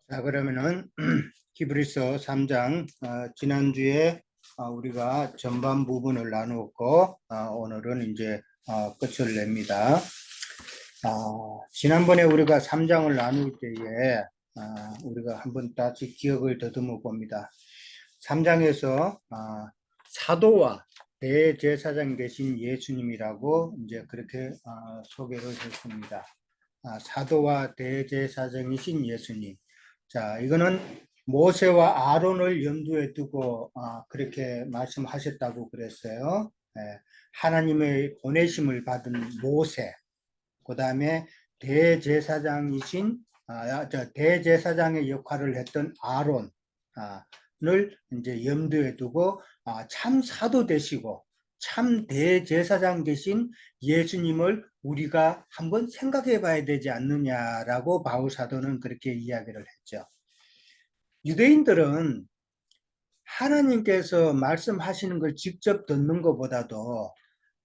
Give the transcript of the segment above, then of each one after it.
자, 그러면은 히브리서 3장 지난주에 우리가 전반 부분을 나누었고 오늘은 이제 끝을 냅니다. 지난번에 우리가 3장을 나눌 때에 우리가 한번 다시 기억을 더듬어 봅니다. 3장에서 사도와 대제사장 되신 예수님이라고 이제 그렇게 소개를 했습니다. 사도와 대제사장이신 예수님. 자, 이거는 모세와 아론을 염두에 두고 그렇게 말씀하셨다고 그랬어요. 하나님의 보내심을 받은 모세, 그 다음에 대제사장이신 대제사장의 역할을 했던 아론을 이제 염두에 두고 참 사도 되시고 참 대제사장 되신 예수님을 우리가 한번 생각해 봐야 되지 않느냐라고 바울 사도는 그렇게 이야기를 했죠. 유대인들은 하나님께서 말씀하시는 걸 직접 듣는 것보다도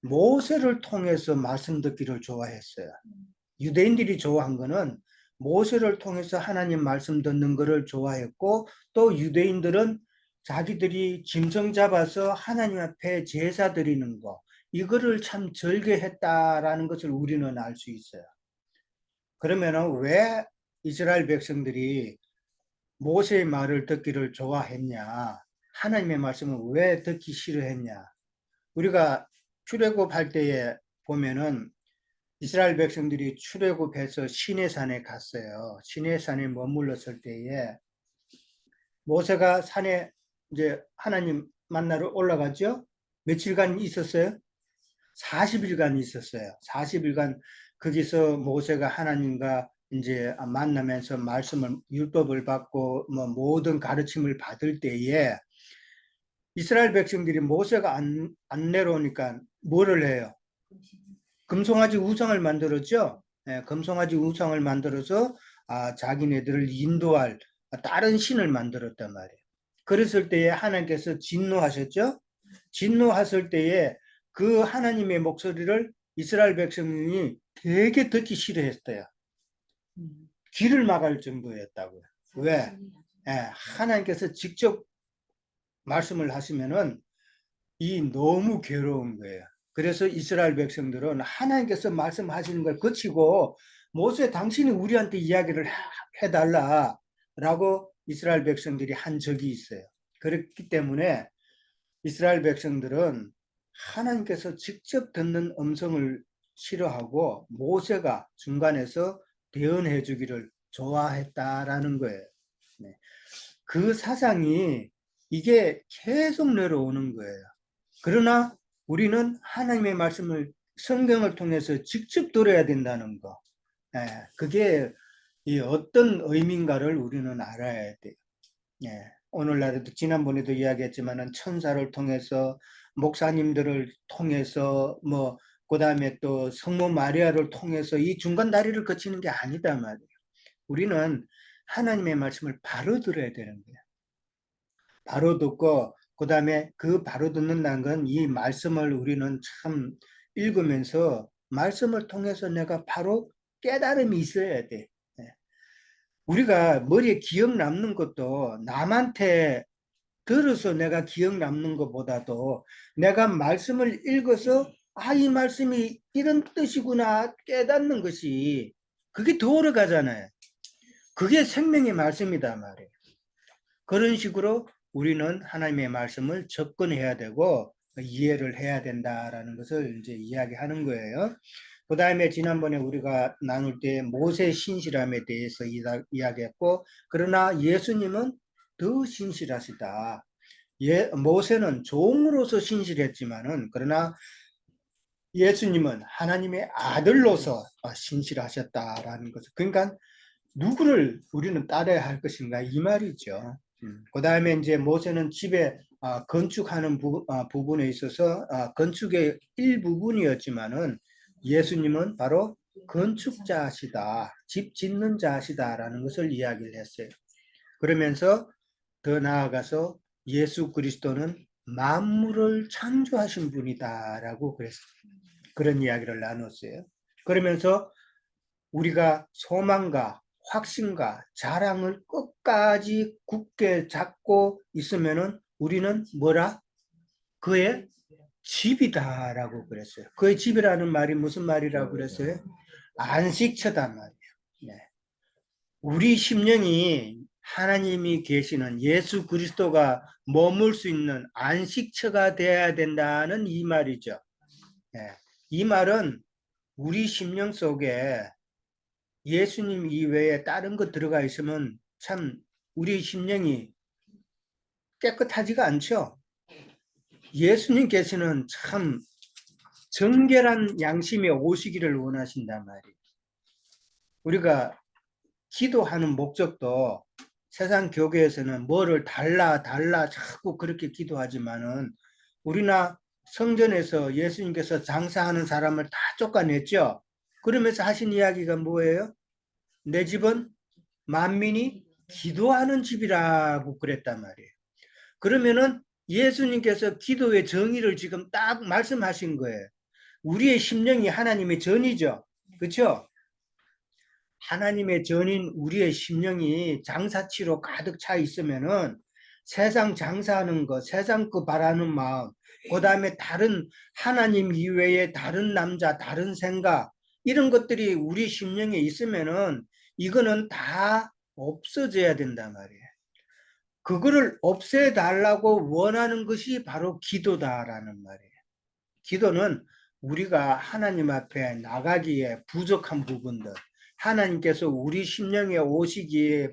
모세를 통해서 말씀 듣기를 좋아했어요. 유대인들이 좋아한 거는 모세를 통해서 하나님 말씀 듣는 것을 좋아했고, 또 유대인들은 자기들이 짐승 잡아서 하나님 앞에 제사 드리는 거, 이거를 참 절개했다라는 것을 우리는 알 수 있어요. 그러면은 왜 이스라엘 백성들이 모세의 말을 듣기를 좋아했냐? 하나님의 말씀을 왜 듣기 싫어했냐? 우리가 출애굽할 때에 보면은 이스라엘 백성들이 출애굽해서 시내산에 갔어요. 시내산에 머물렀을 때에 모세가 산에 이제 하나님 만나러 올라갔죠. 며칠간 있었어요? 40일간 있었어요. 40일간 거기서 모세가 하나님과 이제 만나면서 말씀을 율법을 받고 뭐 모든 가르침을 받을 때에 이스라엘 백성들이 모세가 안 내려오니까 뭐를 해요? 금송아지 우상을 만들었죠. 금송아지 우상을 만들어서 자기네들을 인도할 다른 신을 만들었단 말이에요. 그랬을 때에 하나님께서 진노하셨죠. 진노하실 때에 그 하나님의 목소리를 이스라엘 백성이 되게 듣기 싫어했어요. 귀를 막을 정도였다고요. 왜? 하나님께서 직접 말씀을 하시면은 이 너무 괴로운 거예요. 그래서 이스라엘 백성들은 하나님께서 말씀하시는 걸 거치고 모세 당신이 우리한테 이야기를 해달라라고 이스라엘 백성들이 한 적이 있어요. 그렇기 때문에 이스라엘 백성들은 하나님께서 직접 듣는 음성을 싫어하고 모세가 중간에서 대언해 주기를 좋아했다라는 거예요. 네. 그 사상이 이게 계속 내려오는 거예요. 그러나 우리는 하나님의 말씀을 성경을 통해서 직접 들어야 된다는 거. 그게 이 어떤 의미인가를 우리는 알아야 돼요. 오늘날에도 지난번에도 이야기했지만은 천사를 통해서 목사님들을 통해서 뭐 그다음에 또 성모 마리아를 통해서 이 중간 다리를 거치는 게 아니다 말이에요. 우리는 하나님의 말씀을 바로 들어야 되는 거예요. 바로 듣고 그다음에 그 바로 듣는다는 건 이 말씀을 우리는 참 읽으면서 말씀을 통해서 내가 바로 깨달음이 있어야 돼. 우리가 머리에 기억 남는 것도 남한테 들어서 내가 기억 남는 것보다도 내가 말씀을 읽어서 이 말씀이 이런 뜻이구나 깨닫는 것이 그게 더 오래 가잖아요. 그게 생명의 말씀이다 말이에요. 그런 식으로 우리는 하나님의 말씀을 접근해야 되고 이해를 해야 된다라는 것을 이제 이야기하는 거예요. 그 다음에 지난번에 우리가 나눌 때 모세 신실함에 대해서 이야기했고, 그러나 예수님은 더 신실하시다. 모세는 종으로서 신실했지만은 그러나 예수님은 하나님의 아들로서 신실하셨다라는 것을, 그러니까 누구를 우리는 따라야 할 것인가 이 말이죠. 그 다음에 이제 모세는 집에 건축하는 부분에 있어서 건축의 일부분이었지만은 예수님은 바로 건축자시다, 집 짓는 자시다라는 것을 이야기를 했어요. 그러면서 더 나아가서 예수 그리스도는 만물을 창조하신 분이다라고 그랬어요. 그런 이야기를 나눴어요. 그러면서 우리가 소망과 확신과 자랑을 끝까지 굳게 잡고 있으면은 우리는 뭐라? 그의 집이다라고 그랬어요. 그의 집이라는 말이 무슨 말이라고 그랬어요? 안식처단 말이에요. 네. 우리 심령이 하나님이 계시는 예수 그리스도가 머물 수 있는 안식처가 되어야 된다는 이 말이죠. 네. 이 말은 우리 심령 속에 예수님 이외에 다른 것 들어가 있으면 참 우리 심령이 깨끗하지가 않죠. 예수님께서는 참 정결한 양심에 오시기를 원하신단 말이에요. 우리가 기도하는 목적도 세상 교회에서는 뭐를 달라 자꾸 그렇게 기도하지만은 우리나 성전에서 예수님께서 장사하는 사람을 다 쫓아냈죠. 그러면서 하신 이야기가 뭐예요? 내 집은 만민이 기도하는 집이라고 그랬단 말이에요. 그러면은 예수님께서 기도의 정의를 지금 딱 말씀하신 거예요. 우리의 심령이 하나님의 전이죠. 그렇죠? 하나님의 전인 우리의 심령이 장사치로 가득 차 있으면은 세상 장사하는 거, 세상 거 바라는 마음, 그 다음에 다른 하나님 이외의 다른 남자, 다른 생각 이런 것들이 우리 심령에 있으면은 이거는 다 없어져야 된단 말이에요. 그거를 없애달라고 원하는 것이 바로 기도다라는 말이에요. 기도는 우리가 하나님 앞에 나가기에 부족한 부분들, 하나님께서 우리 심령에 오시기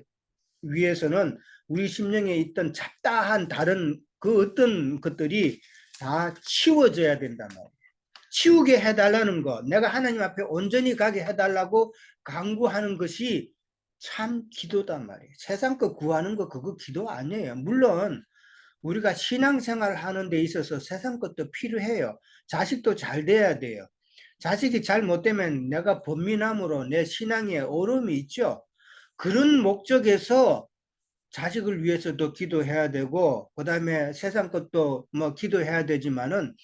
위해서는 우리 심령에 있던 잡다한 다른 그 어떤 것들이 다 치워져야 된단 말이에요. 치우게 해달라는 것, 내가 하나님 앞에 온전히 가게 해달라고 강구하는 것이 참 기도단 말이에요. 세상 거 구하는 거 그거 기도 아니에요. 물론 우리가 신앙생활 하는 데 있어서 세상 것도 필요해요. 자식도 잘 돼야 돼요. 자식이 잘 못되면 내가 번민함으로 내 신앙에 어려움이 있죠. 그런 목적에서 자식을 위해서도 기도해야 되고 그 다음에 세상 것도 뭐 기도해야 되지만은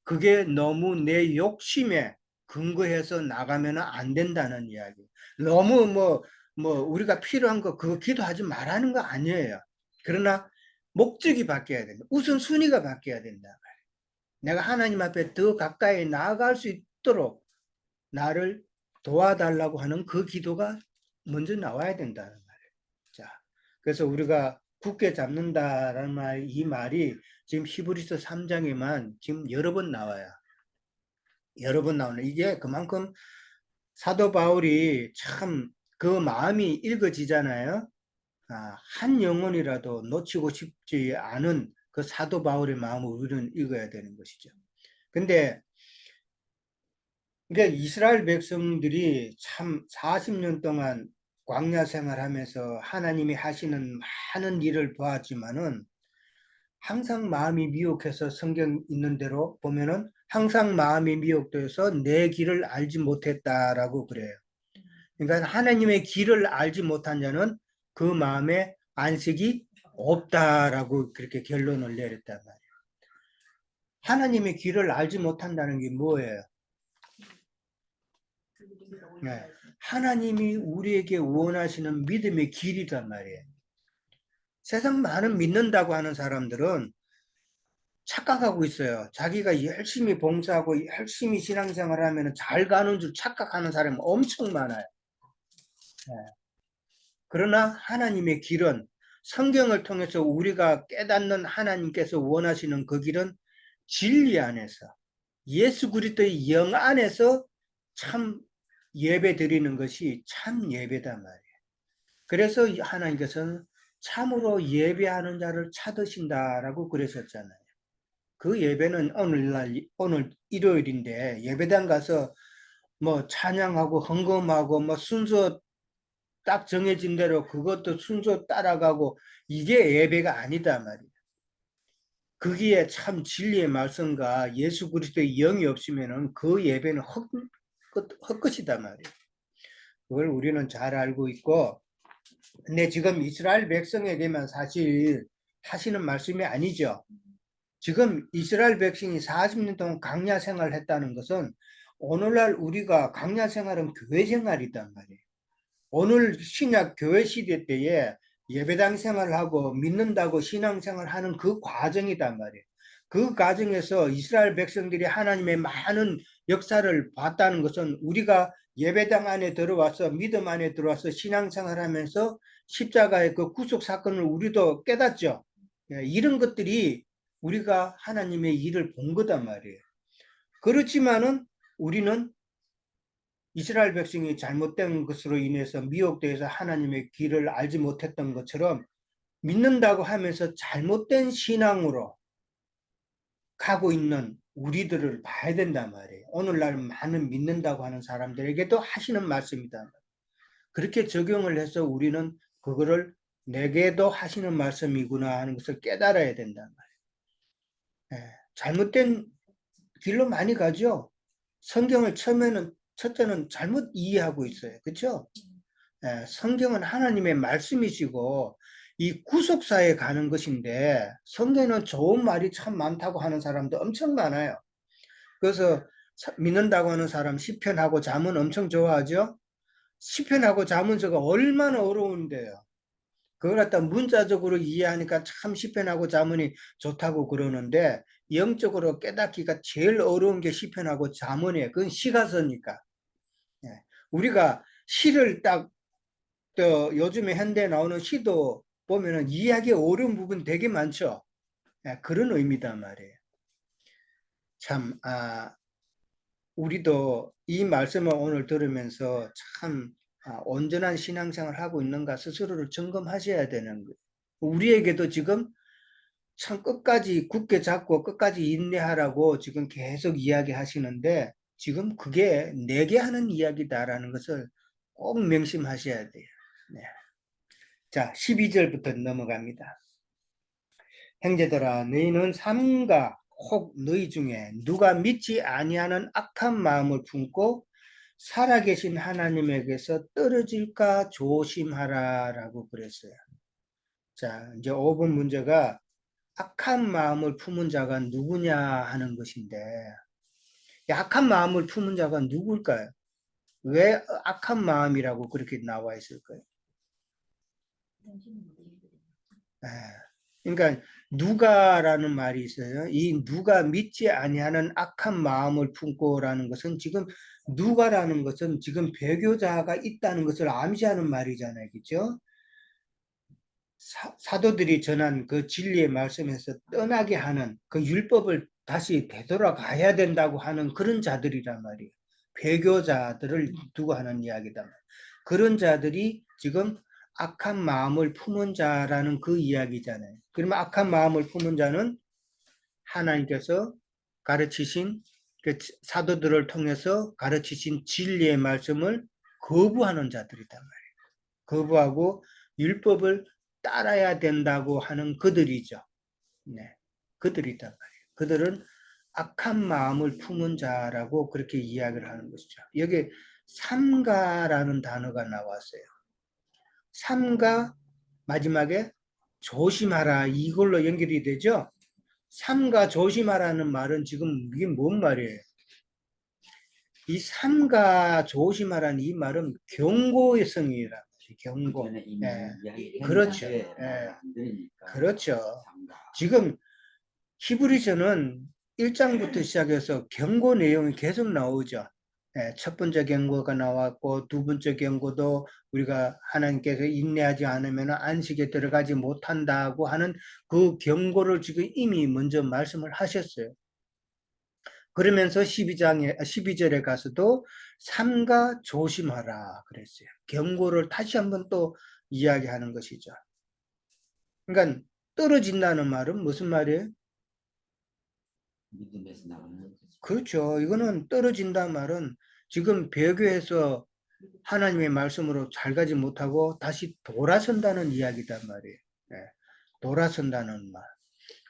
그게 너무 내 욕심에 근거해서 나가면 안 된다는 이야기. 너무 우리가 필요한 거 그거 기도하지 말라는 거 아니에요. 그러나 목적이 바뀌어야 된다. 우선순위가 바뀌어야 된다. 내가 하나님 앞에 더 가까이 나아갈 수 있도록 나를 도와달라고 하는 그 기도가 먼저 나와야 된다는 말이에요. 자, 그래서 우리가 굳게 잡는다라는 말, 이 말이 지금 히브리서 3장에만 지금 여러 번 나와요. 여러 번 나오는 이게 그만큼 사도 바울이 참 그 마음이 읽어지잖아요. 한 영혼이라도 놓치고 싶지 않은 그 사도 바울의 마음을 우리는 읽어야 되는 것이죠. 근데 그러니까 이스라엘 백성들이 참 40년 동안 광야 생활하면서 하나님이 하시는 많은 일을 보았지만은 항상 마음이 미혹해서 성경 있는 대로 보면은 항상 마음이 미혹되어서 내 길을 알지 못했다라고 그래요. 그러니까 하나님의 길을 알지 못한 자는 그 마음에 안식이 없다라고 그렇게 결론을 내렸단 말이에요. 하나님의 길을 알지 못한다는 게 뭐예요? 네. 하나님이 우리에게 원하시는 믿음의 길이란 말이에요. 세상 많은 믿는다고 하는 사람들은 착각하고 있어요. 자기가 열심히 봉사하고 열심히 신앙생활을 하면 잘 가는 줄 착각하는 사람이 엄청 많아요. 네. 그러나 하나님의 길은 성경을 통해서 우리가 깨닫는 하나님께서 원하시는 그 길은 진리 안에서 예수 그리스도의 영 안에서 참 예배 드리는 것이 참 예배단 말이에요. 그래서 하나님께서는 참으로 예배하는 자를 찾으신다라고 그러셨잖아요. 그 예배는 오늘 일요일인데 예배당 가서 뭐 찬양하고 헌금하고 뭐 순서 딱 정해진 대로 그것도 순서 따라가고 이게 예배가 아니다 말이에요. 거기에 참 진리의 말씀과 예수 그리스도의 영이 없으면은 그 예배는 헛것이다 말이에요. 그걸 우리는 잘 알고 있고, 근데 지금 이스라엘 백성에게만 사실 하시는 말씀이 아니죠. 지금 이스라엘 백성이 40년 동안 광야 생활을 했다는 것은 오늘날 우리가 광야 생활은 교회 생활이단 말이에요. 오늘 신약 교회 시대 때에 예배당 생활하고 믿는다고 신앙생활 하는 그 과정이단 말이에요. 그 과정에서 이스라엘 백성들이 하나님의 많은 역사를 봤다는 것은 우리가 예배당 안에 들어와서 믿음 안에 들어와서 신앙생활 하면서 십자가의 그 구속 사건을 우리도 깨닫죠. 이런 것들이 우리가 하나님의 일을 본 거단 말이에요. 그렇지만은 우리는 이스라엘 백성이 잘못된 것으로 인해서 미혹되어서 하나님의 길을 알지 못했던 것처럼 믿는다고 하면서 잘못된 신앙으로 가고 있는 우리들을 봐야 된단 말이에요. 오늘날 많은 믿는다고 하는 사람들에게도 하시는 말씀이다. 그렇게 적용을 해서 우리는 그거를 내게도 하시는 말씀이구나 하는 것을 깨달아야 된단 말이에요. 잘못된 길로 많이 가죠. 성경을 처음에는 첫째는 잘못 이해하고 있어요. 그렇죠? 성경은 하나님의 말씀이시고 이 구속사에 가는 것인데 성경에는 좋은 말이 참 많다고 하는 사람도 엄청 많아요. 그래서 믿는다고 하는 사람 시편하고 잠언 엄청 좋아하죠. 시편하고 잠언서가 얼마나 어려운데요. 그걸 갖다 문자적으로 이해하니까 참 시편하고 잠언이 좋다고 그러는데 영적으로 깨닫기가 제일 어려운 게 시편하고 잠언이에요. 그건 시가서니까. 우리가 시를 딱 요즘에 현대에 나오는 시도 보면은 이해하기 어려운 부분 되게 많죠. 그런 의미단 말이에요. 참, 우리도 이 말씀을 오늘 들으면서 참 온전한 신앙생활을 하고 있는가 스스로를 점검하셔야 되는 거예요. 우리에게도 지금 참 끝까지 굳게 잡고 끝까지 인내하라고 지금 계속 이야기하시는데 지금 그게 내게 하는 이야기다라는 것을 꼭 명심하셔야 돼요. 네. 자, 12절부터 넘어갑니다. 형제들아 너희는 삼가 혹 너희 중에 누가 믿지 아니하는 악한 마음을 품고 살아계신 하나님에게서 떨어질까 조심하라라고 그랬어요. 자, 이제 5번 문제가 악한 마음을 품은 자가 누구냐 하는 것인데 악한 마음을 품은 자가 누굴까요? 왜 악한 마음이라고 그렇게 나와 있을까요? 그러니까 누가라는 말이 있어요. 이 누가 믿지 아니하는 악한 마음을 품고라는 것은 지금 누가라는 것은 지금 배교자가 있다는 것을 암시하는 말이잖아요. 그렇죠? 사도들이 전한 그 진리의 말씀에서 떠나게 하는 그 율법을 다시 되돌아가야 된다고 하는 그런 자들이란 말이에요. 배교자들을 두고 하는 이야기다. 그런 자들이 지금 악한 마음을 품은 자라는 그 이야기잖아요. 그러면 악한 마음을 품은 자는 하나님께서 가르치신 그 사도들을 통해서 가르치신 진리의 말씀을 거부하는 자들이단 말이에요. 거부하고 율법을 따라야 된다고 하는 그들이죠. 네, 그들이단 말이에요. 그들은 악한 마음을 품은 자라고 그렇게 이야기를 하는 것이죠. 여기 삼가라는 단어가 나왔어요. 삼가 마지막에 조심하라 이걸로 연결이 되죠. 삼가 조심하라는 말은 지금 이게 뭔 말이에요? 이 삼가 조심하라는 이 말은 경고의 성이라. 경고. 그렇죠. 그렇죠. 지금 히브리서는 1장부터 시작해서 경고 내용이 계속 나오죠. 첫 번째 경고가 나왔고 두 번째 경고도 우리가 하나님께서 인내하지 않으면 안식에 들어가지 못한다고 하는 그 경고를 지금 이미 먼저 말씀을 하셨어요. 그러면서 12절에 가서도 삼가 조심하라 그랬어요. 경고를 다시 한번 또 이야기하는 것이죠. 그러니까 떨어진다는 말은 무슨 말이에요? 믿음에서 나가는 거죠. 그렇죠. 이거는 떨어진다는 말은 지금 배교에서 하나님의 말씀으로 잘 가지 못하고 다시 돌아선다는 이야기단 말이에요. 네. 돌아선다는 말.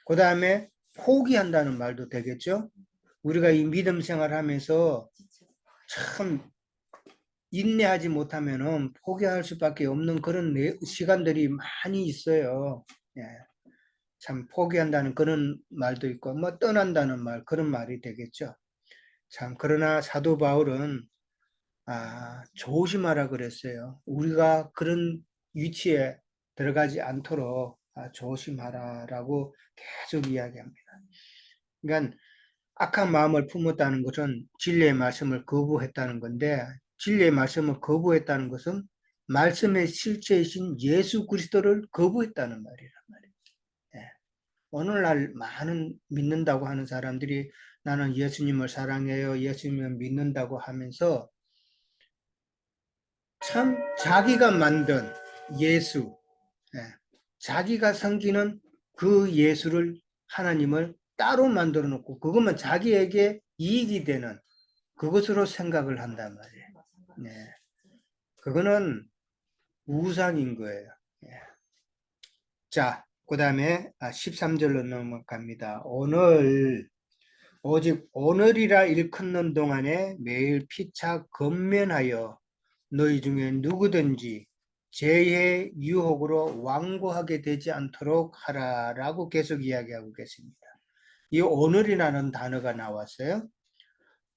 그 다음에 포기한다는 말도 되겠죠. 우리가 이 믿음 생활하면서 참 인내하지 못하면은 포기할 수밖에 없는 그런 시간들이 많이 있어요. 예. 참 포기한다는 그런 말도 있고 뭐 떠난다는 말 그런 말이 되겠죠. 참 그러나 사도 바울은 조심하라 그랬어요. 우리가 그런 위치에 들어가지 않도록 조심하라라고 계속 이야기합니다. 그러니까 악한 마음을 품었다는 것은 진리의 말씀을 거부했다는 건데, 진리의 말씀을 거부했다는 것은 말씀의 실체이신 예수 그리스도를 거부했다는 말이란 말이에요. 예. 오늘날 많은 믿는다고 하는 사람들이 나는 예수님을 사랑해요, 예수님을 믿는다고 하면서 참 자기가 만든 예수, 자기가 섬기는 그 예수를, 하나님을 따로 만들어 놓고 그것만 자기에게 이익이 되는 그것으로 생각을 한단 말이에요. 네. 그거는 우상인 거예요. 네. 자, 그 다음에 13절로 넘어갑니다. 오직 오늘이라 일컫는 동안에 매일 피차 건면하여 너희 중에 누구든지 죄의 유혹으로 완고하게 되지 않도록 하라라고 계속 이야기하고 계십니다. 이 오늘이라는 단어가 나왔어요.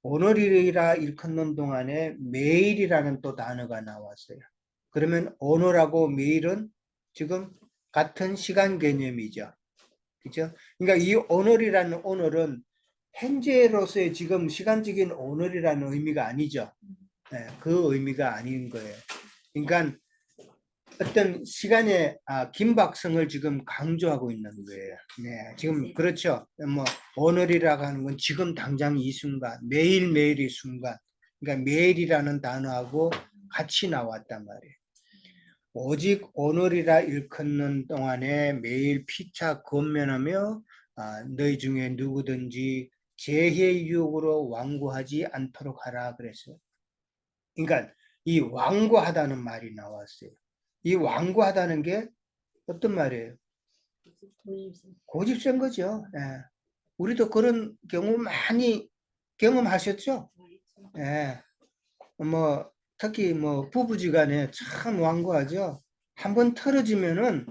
오늘이라 일컫는 동안에 매일이라는 또 단어가 나왔어요. 그러면 오늘하고 매일은 지금 같은 시간 개념이죠. 그죠? 그러니까 이 오늘이라는 오늘은 현재로서의 지금 시간적인 오늘이라는 의미가 아니죠. 네, 그 의미가 아닌 거예요. 그러니까 어떤 시간의 긴박성을 지금 강조하고 있는 거예요. 네, 지금 그렇죠. 뭐 오늘이라고 하는 건 지금 당장 이 순간, 매일매일의 순간, 그러니까 매일이라는 단어하고 같이 나왔단 말이에요. 오직 오늘이라 일컫는 동안에 매일 피차 권면하며 너희 중에 누구든지 재해의 유혹으로 완고하지 않도록 하라 그랬어요. 그러니까 이 완고하다는 말이 나왔어요. 이 완고하다는 게 어떤 말이에요? 고집센 거죠. 예. 우리도 그런 경우 많이 경험하셨죠? 예. 뭐 특히 뭐 부부지간에 참 완고하죠. 한번 틀어지면은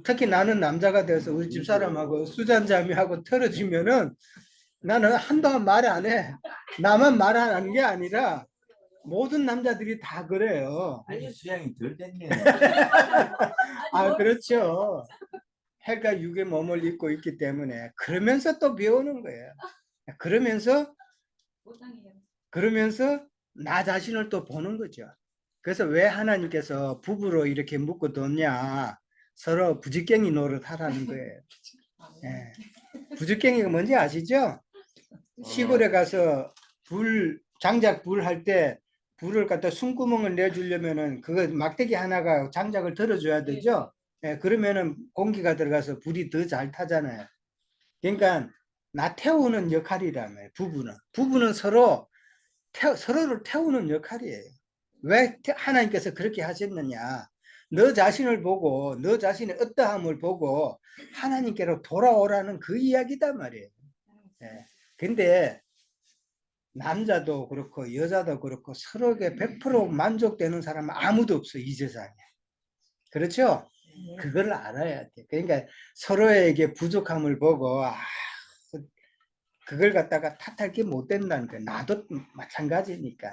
특히 나는 남자가 돼서 우리 집사람하고 수잔자매하고 틀어지면은 나는 한동안 말 안 해. 나만 말 안 하는 게 아니라 모든 남자들이 다 그래요. 아니 수양이 덜 됐네. 그렇죠. 해가 육의 몸을 입고 있기 때문에 그러면서 또 배우는 거예요. 그러면서 나 자신을 또 보는 거죠. 그래서 왜 하나님께서 부부로 이렇게 묶어 뒀냐, 서로 부지깽이 노릇하라는 거예요. 예. 부지깽이가 뭔지 아시죠? 시골에 가서 장작 불 할 때 불을 갖다 숨구멍을 내주려면은 그거 막대기 하나가 장작을 들어줘야 되죠. 예, 그러면은 공기가 들어가서 불이 더 잘 타잖아요. 그러니까 나 태우는 역할이라며 부부는 서로를 태우는 역할이에요. 왜 하나님께서 그렇게 하셨느냐? 너 자신을 보고 너 자신의 어떠함을 보고 하나님께로 돌아오라는 그 이야기단 말이에요. 예. 근데 남자도 그렇고 여자도 그렇고 서로에게 100% 만족되는 사람은 아무도 없어 이 세상에. 그렇죠? 그걸 알아야 돼. 그러니까 서로에게 부족함을 보고 그걸 갖다가 탓할 게 못 된다는 거야. 나도 마찬가지니까.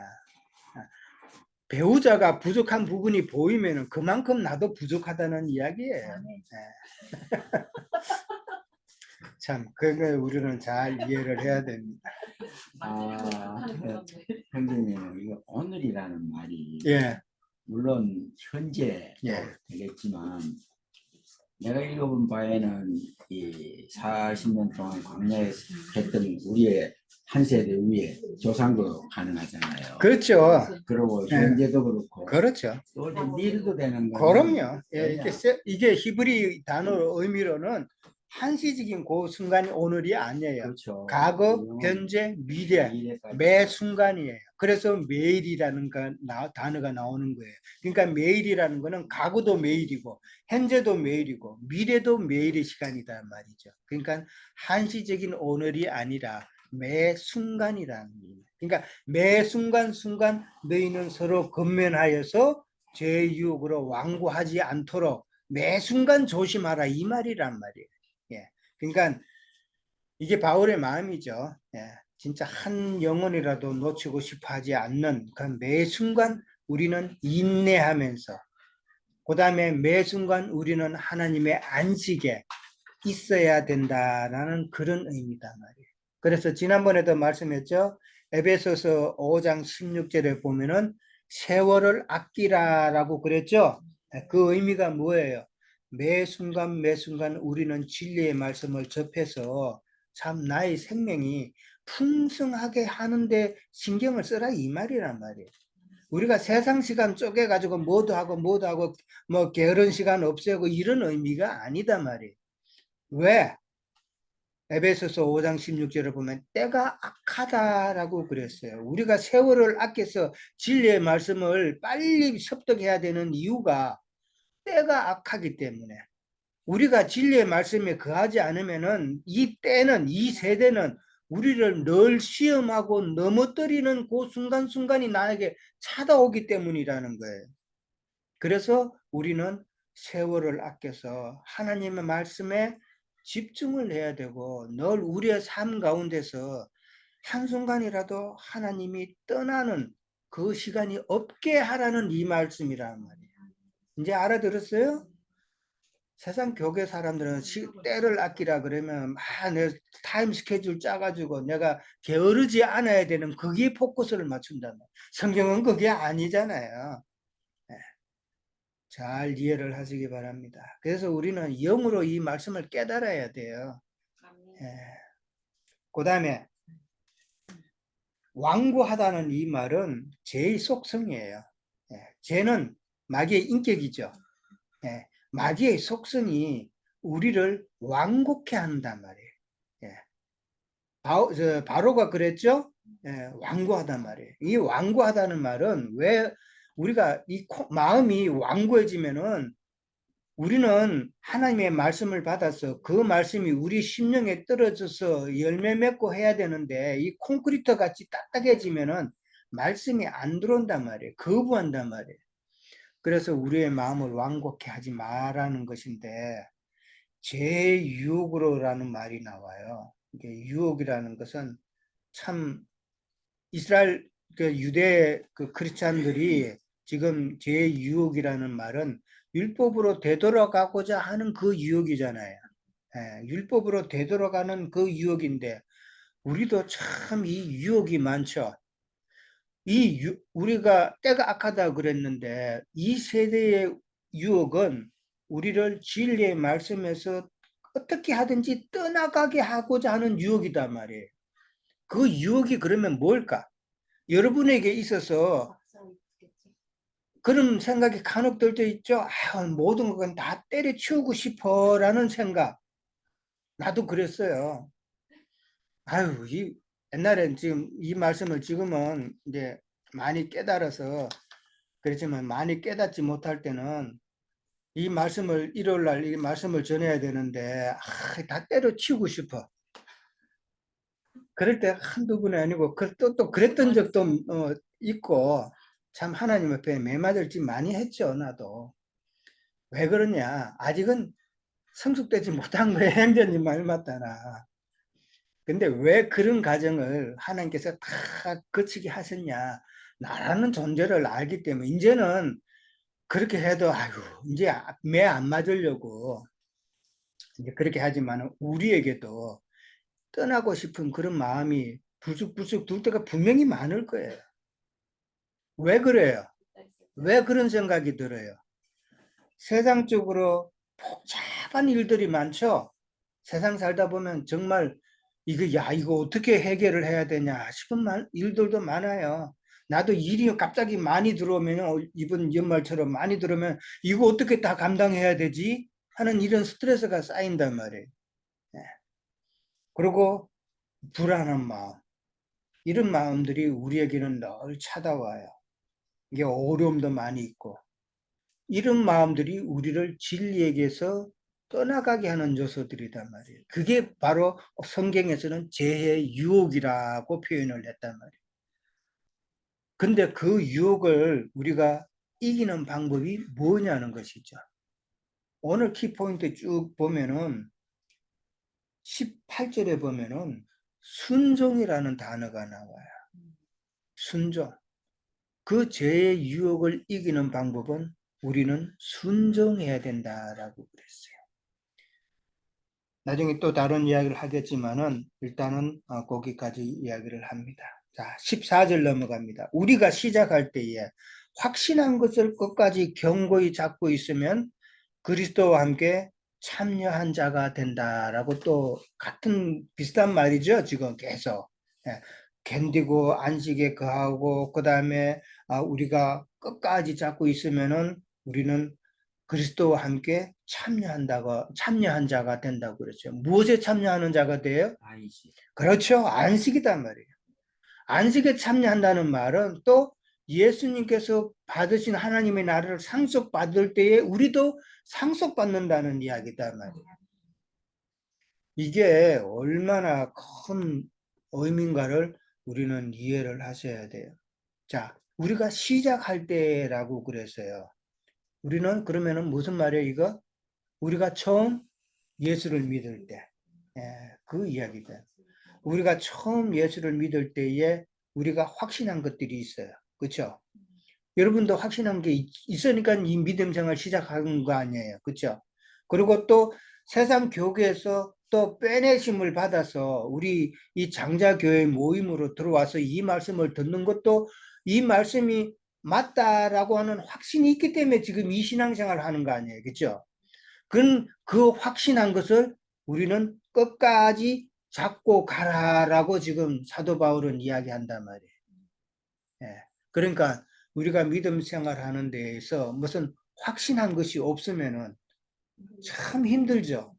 배우자가 부족한 부분이 보이면은 그만큼 나도 부족하다는 이야기예요. 네. 참, 그걸 우리는 잘 이해를 해야 됩니다. 형제님, 이거 오늘이라는 말이 예. 물론 현재 되겠지만 내가 읽어본 바에는 이 40년 동안 광야에 했던 우리의 한 세대 위에 조상도 가능하잖아요. 그렇죠. 그리고 현재도 그렇고. 그렇죠. 또 미래도 되는 거예요. 그럼요. 예, 이게 히브리 단어 의미로는 한시적인 그 순간이 오늘이 아니에요. 그렇죠. 과거, 현재, 미래, 매 순간이에요. 그래서 매일이라는 단어가 나오는 거예요. 그러니까 매일이라는 거는 과거도 매일이고 현재도 매일이고 미래도 매일의 시간이란 말이죠. 그러니까 한시적인 오늘이 아니라 매 순간이라는 거예요. 그러니까 매 순간 너희는 서로 건면하여서 죄의 유혹으로 완고하지 않도록 매 순간 조심하라 이 말이란 말이에요. 예. 그러니까 이게 바울의 마음이죠. 예. 진짜 한 영혼이라도 놓치고 싶어 하지 않는 그 매 순간 우리는 인내하면서 그 다음에 매 순간 우리는 하나님의 안식에 있어야 된다라는 그런 의미다 말이에요. 그래서 지난번에도 말씀했죠. 에베소서 5장 16절에 보면은 세월을 아끼라라고 그랬죠. 그 의미가 뭐예요? 매 순간 매 순간 우리는 진리의 말씀을 접해서 참 나의 생명이 풍성하게 하는데 신경을 쓰라 이 말이란 말이에요. 우리가 세상 시간 쪼개가지고 뭐도 하고 뭐 게으른 시간 없애고 이런 의미가 아니다 말이에요. 왜? 에베소서 5장 16절을 보면 때가 악하다라고 그랬어요. 우리가 세월을 아껴서 진리의 말씀을 빨리 습득해야 되는 이유가 때가 악하기 때문에 우리가 진리의 말씀에 거하지 않으면은 이 때는 이 세대는 우리를 늘 시험하고 넘어뜨리는 그 순간순간이 나에게 찾아오기 때문이라는 거예요. 그래서 우리는 세월을 아껴서 하나님의 말씀에 집중을 해야 되고 늘 우리의 삶 가운데서 한순간이라도 하나님이 떠나는 그 시간이 없게 하라는 이 말씀이란 말이에요. 이제 알아들었어요? 세상 교계 사람들은 때를 아끼라 그러면 내 타임 스케줄 짜가지고 내가 게으르지 않아야 되는 거기에 포커스를 맞춘단 말이에요. 성경은 그게 아니잖아요. 잘 이해를 하시기 바랍니다. 그래서 우리는 영으로 이 말씀을 깨달아야 돼요. 그 다음에 완고하다는 이 말은 죄의 속성이에요. 죄는 마귀의 인격이죠. 마귀의 속성이 우리를 완고케 한단 말이에요. 바로가 그랬죠? 완고하단 말이에요. 이 완고하다는 말은 왜 우리가 이 마음이 완고해지면은 우리는 하나님의 말씀을 받아서 그 말씀이 우리 심령에 떨어져서 열매 맺고 해야 되는데 이 콘크리트 같이 딱딱해지면은 말씀이 안 들어온단 말이에요. 거부한단 말이에요. 그래서 우리의 마음을 완곡해 하지 말라는 것인데 제 유혹으로라는 말이 나와요. 이게 유혹이라는 것은 참 이스라엘 그 유대 그 크리스찬들이 지금 제 유혹이라는 말은 율법으로 되돌아가고자 하는 그 유혹이잖아요. 율법으로 되돌아가는 그 유혹인데 우리도 참 이 유혹이 많죠. 우리가 때가 악하다 그랬는데 이 세대의 유혹은 우리를 진리의 말씀에서 어떻게 하든지 떠나가게 하고자 하는 유혹이다 말이에요. 그 유혹이 그러면 뭘까? 여러분에게 있어서 그런 생각이 간혹 들 때 있죠. 모든 건 다 때려치우고 싶어라는 생각. 나도 그랬어요. 옛날엔 지금 이 말씀을 지금은 이제 많이 깨달아서 그렇지만 많이 깨닫지 못할 때는 이 말씀을 일요일 날 이 말씀을 전해야 되는데 다 때려치우고 싶어. 그럴 때 한두 번이 아니고 또 그랬던 적도 있고 참 하나님 앞에 매맞을 짓 많이 했죠. 나도. 왜 그러냐? 아직은 성숙되지 못한 거예요. 행전님 말 맞다나. 근데 왜 그런 과정을 하나님께서 다 거치게 하셨냐? 나라는 존재를 알기 때문에 이제는 그렇게 해도 이제 매 안 맞으려고 이제 그렇게 하지만 우리에게도 떠나고 싶은 그런 마음이 불쑥불쑥 둘 때가 분명히 많을 거예요. 왜 그래요? 왜 그런 생각이 들어요? 세상적으로 복잡한 일들이 많죠. 세상 살다 보면 정말 이거 어떻게 해결을 해야 되냐 싶은 일들도 많아요. 나도 일이 갑자기 많이 들어오면 이번 연말처럼 많이 들어오면 이거 어떻게 다 감당해야 되지 하는 이런 스트레스가 쌓인단 말이에요. 그리고 불안한 마음, 이런 마음들이 우리에게는 늘 찾아와요. 이게 어려움도 많이 있고 이런 마음들이 우리를 진리에게서 떠나가게 하는 요소들이단 말이에요. 그게 바로 성경에서는 죄의 유혹이라고 표현을 했단 말이에요. 근데 그 유혹을 우리가 이기는 방법이 뭐냐는 것이죠. 오늘 키포인트 쭉 보면은 18절에 보면은 순종이라는 단어가 나와요. 순종. 그 죄의 유혹을 이기는 방법은 우리는 순종해야 된다라고 그랬어요. 나중에 또 다른 이야기를 하겠지만은 일단은 거기까지 이야기를 합니다. 자, 14절 넘어갑니다. 우리가 시작할 때에 확신한 것을 끝까지 견고히 잡고 있으면 그리스도와 함께 참여한 자가 된다라고 또 같은 비슷한 말이죠. 지금 계속 견디고 안식에 거하고 그 다음에 우리가 끝까지 잡고 있으면은 우리는 그리스도와 함께 참여한 자가 된다고 그랬죠. 무엇에 참여하는 자가 돼요? 안식. 그렇죠. 안식이단 말이에요. 안식에 참여한다는 말은 또 예수님께서 받으신 하나님의 나라를 상속받을 때에 우리도 상속받는다는 이야기단 말이에요. 이게 얼마나 큰 의미인가를 우리는 이해를 하셔야 돼요. 자, 우리가 시작할 때라고 그랬어요. 우리는 그러면은 무슨 말이에요, 이거? 우리가 처음 예수를 믿을 때, 그 이야기다. 우리가 처음 예수를 믿을 때에 우리가 확신한 것들이 있어요. 그렇죠? 여러분도 확신한 게 있으니까 이 믿음 생활 시작한 거 아니에요. 그렇죠? 그리고 또 세상 교회에서 또 빼내심을 받아서 우리 이 장자교회 모임으로 들어와서 이 말씀을 듣는 것도 이 말씀이 맞다라고 하는 확신이 있기 때문에 지금 이 신앙생활을 하는 거 아니에요. 그렇죠? 그 확신한 것을 우리는 끝까지 잡고 가라라고 지금 사도 바울은 이야기한단 말이에요. 그러니까 우리가 믿음 생활하는 데에서 무슨 확신한 것이 없으면은 참 힘들죠.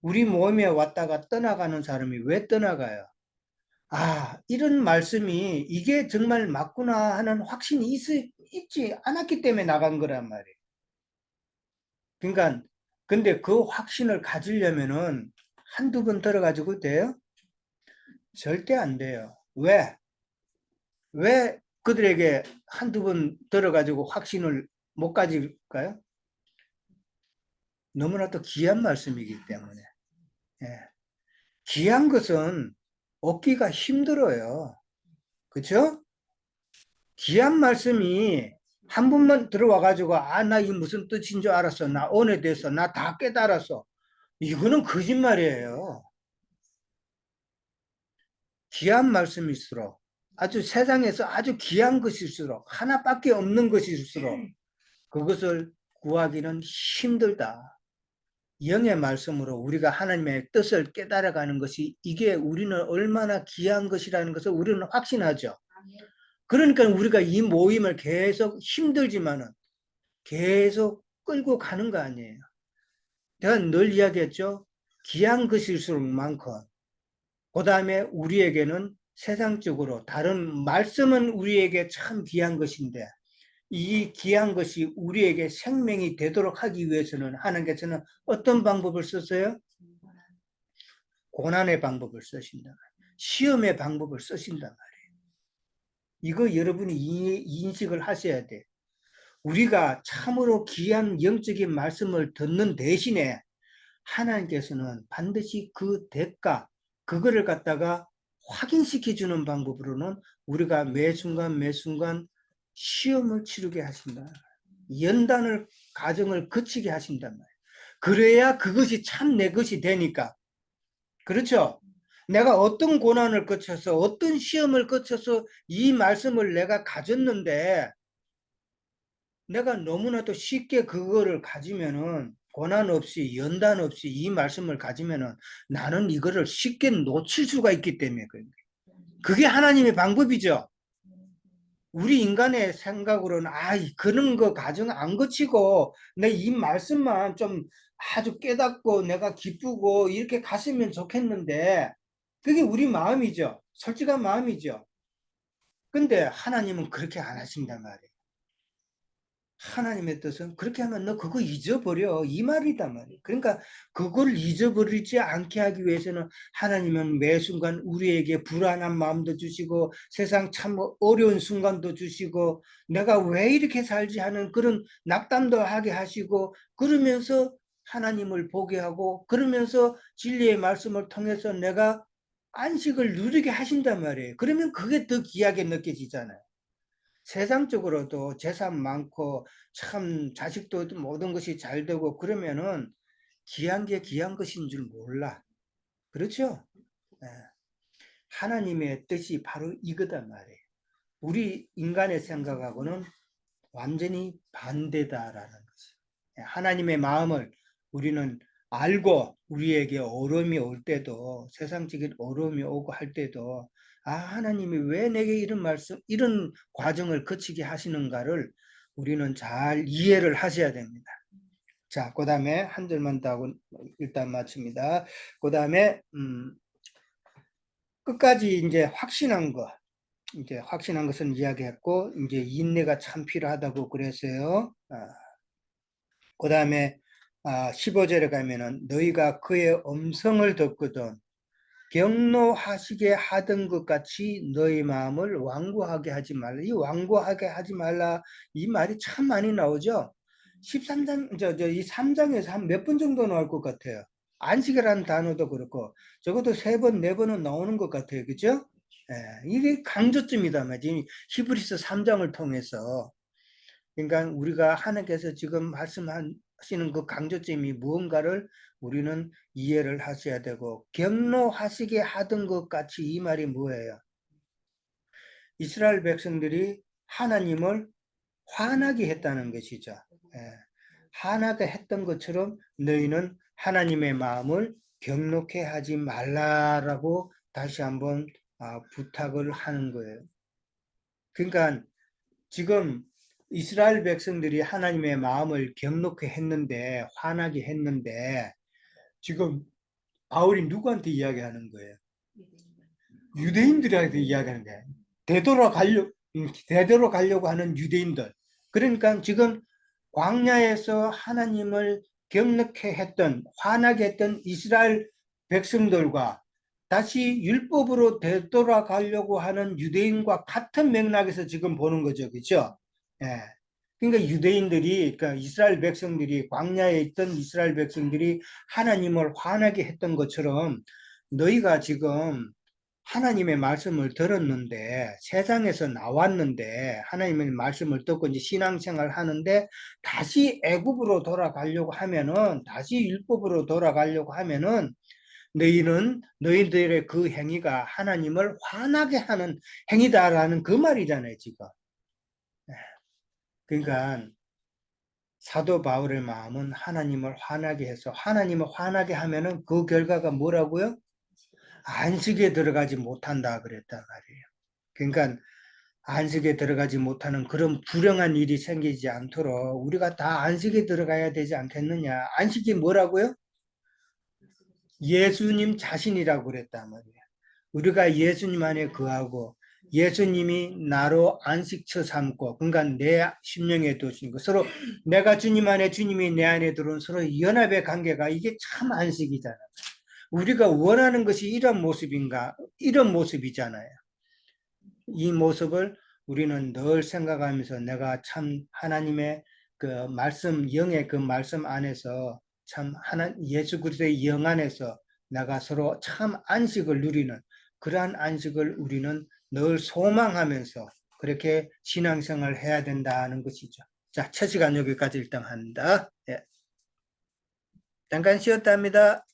우리 모임에 왔다가 떠나가는 사람이 왜 떠나가요? 이런 말씀이 이게 정말 맞구나 하는 확신이 있지 않았기 때문에 나간 거란 말이에요. 그러니까 근데 그 확신을 가지려면은 한두 번 들어가지고 돼요? 절대 안 돼요. 왜? 왜 그들에게 한두 번 들어가지고 확신을 못 가질까요? 너무나도 귀한 말씀이기 때문에. 귀한 것은 얻기가 힘들어요. 그렇죠? 귀한 말씀이 한 번만 들어와가지고 나 이게 무슨 뜻인 줄 알았어. 나 은혜돼서 나 다 깨달았어. 이거는 거짓말이에요. 귀한 말씀일수록 아주 세상에서 아주 귀한 것일수록 하나밖에 없는 것일수록 그것을 구하기는 힘들다. 영의 말씀으로 우리가 하나님의 뜻을 깨달아가는 것이 이게 우리는 얼마나 귀한 것이라는 것을 우리는 확신하죠. 그러니까 우리가 이 모임을 계속 힘들지만은 계속 끌고 가는 거 아니에요. 제가 늘 이야기했죠. 귀한 것일수록 많고 그 다음에 우리에게는 세상적으로 다른 말씀은 우리에게 참 귀한 것인데 이 귀한 것이 우리에게 생명이 되도록 하기 위해서는 하나님께서는 어떤 방법을 썼어요? 고난의 방법을 쓰신다. 시험의 방법을 쓰신단 말이에요. 이거 여러분이 인식을 하셔야 돼. 우리가 참으로 귀한 영적인 말씀을 듣는 대신에 하나님께서는 반드시 그 대가, 그거를 갖다가 확인시켜 주는 방법으로는 우리가 매 순간 시험을 치르게 하신다. 연단을 가정을 거치게 하신단 말이에요. 그래야 그것이 참 내 것이 되니까. 그렇죠? 내가 어떤 고난을 거쳐서 어떤 시험을 거쳐서 이 말씀을 내가 가졌는데 내가 너무나도 쉽게 그거를 가지면은 고난 없이 연단 없이 이 말씀을 가지면은 나는 이거를 쉽게 놓칠 수가 있기 때문에 그게 하나님의 방법이죠. 우리 인간의 생각으로는 그런 거 가정 안 거치고 내 이 말씀만 좀 아주 깨닫고 내가 기쁘고 이렇게 갔으면 좋겠는데 그게 우리 마음이죠. 솔직한 마음이죠. 근데 하나님은 그렇게 안 하신단 말이에요. 하나님의 뜻은 그렇게 하면 너 그거 잊어버려 이 말이단 말이에요. 그러니까 그걸 잊어버리지 않게 하기 위해서는 하나님은 매 순간 우리에게 불안한 마음도 주시고 세상 참 어려운 순간도 주시고 내가 왜 이렇게 살지 하는 그런 낙담도 하게 하시고 그러면서 하나님을 보게 하고 그러면서 진리의 말씀을 통해서 내가 안식을 누리게 하신단 말이에요. 그러면 그게 더 귀하게 느껴지잖아요. 세상적으로도 재산 많고 참 자식도 모든 것이 잘 되고 그러면은 귀한 게 귀한 것인 줄 몰라. 그렇죠? 예. 하나님의 뜻이 바로 이거단 말이에요. 우리 인간의 생각하고는 완전히 반대다라는 거죠. 예, 하나님의 마음을 우리는 알고 우리에게 어려움이 올 때도 세상적인 어려움이 오고 할 때도 하나님이 왜 내게 이런 말씀, 이런 과정을 거치게 하시는가를 우리는 잘 이해를 하셔야 됩니다. 자, 그 다음에 한 절만 더 하고 일단 마칩니다. 그 다음에 끝까지 이제 확신한 거, 이제 확신한 것은 이야기했고 이제 인내가 참 필요하다고 그랬어요. 그 다음에 15절에 가면은 너희가 그의 음성을 듣거든 경노하시게 하던 것 같이 너희 마음을 완고하게 하지 말라. 이 완고하게 하지 말라 이 말이 참 많이 나오죠. 13장 이 3장에서 한 몇 번 정도 나올 것 같아요. 안식이라는 단어도 그렇고 적어도 3번, 4번은 나오는 것 같아요. 그죠? 예, 이게 강조점이다 말이지. 히브리서 3장을 통해서. 그러니까 우리가 하나님께서 지금 말씀하시는 그 강조점이 무언가를 우리는 이해를 하셔야 되고 경노하시게 하던 것 같이 이 말이 뭐예요? 이스라엘 백성들이 하나님을 화나게 했다는 것이죠. 예. 화나게 했던 것처럼 너희는 하나님의 마음을 경록해 하지 말라라고 다시 한번 부탁을 하는 거예요. 그러니까 지금 이스라엘 백성들이 하나님의 마음을 경록해 했는데 화나게 했는데 지금 바울이 누구한테 이야기하는 거예요? 유대인들한테 이야기하는 거예요. 되돌아가려고 하는 유대인들. 그러니까 지금 광야에서 하나님을 경록해 했던 화나게 했던 이스라엘 백성들과 다시 율법으로 되돌아가려고 하는 유대인과 같은 맥락에서 지금 보는 거죠. 그렇죠? 예. 그러니까 유대인들이, 그러니까 이스라엘 백성들이, 광야에 있던 이스라엘 백성들이 하나님을 화나게 했던 것처럼 너희가 지금 하나님의 말씀을 들었는데, 세상에서 나왔는데, 하나님의 말씀을 듣고 이제 신앙생활 하는데, 다시 애굽으로 돌아가려고 하면은, 다시 율법으로 돌아가려고 하면은, 너희들의 그 행위가 하나님을 화나게 하는 행위다라는 그 말이잖아요, 지금. 그러니까 사도 바울의 마음은 하나님을 화나게 해서 하나님을 화나게 하면은 그 결과가 뭐라고요? 안식에 들어가지 못한다 그랬단 말이에요. 그러니까 안식에 들어가지 못하는 그런 불행한 일이 생기지 않도록 우리가 다 안식에 들어가야 되지 않겠느냐. 안식이 뭐라고요? 예수님 자신이라고 그랬단 말이에요. 우리가 예수님 안에 거하고 예수님이 나로 안식처 삼고 그러니까 내 심령에 두신 거 서로 내가 주님 안에 주님이 내 안에 들어온 서로 연합의 관계가 이게 참 안식이잖아요. 우리가 원하는 것이 이런 모습인가? 이런 모습이잖아요. 이 모습을 우리는 늘 생각하면서 내가 참 하나님의 그 말씀, 영의 그 말씀 안에서 참 예수 그리스도의 영 안에서 내가 서로 참 안식을 누리는 그러한 안식을 우리는 늘 소망하면서 그렇게 신앙생활을 해야 된다는 것이죠. 자, 첫 시간 여기까지 일단 한다. 예. 잠깐 쉬었답니다.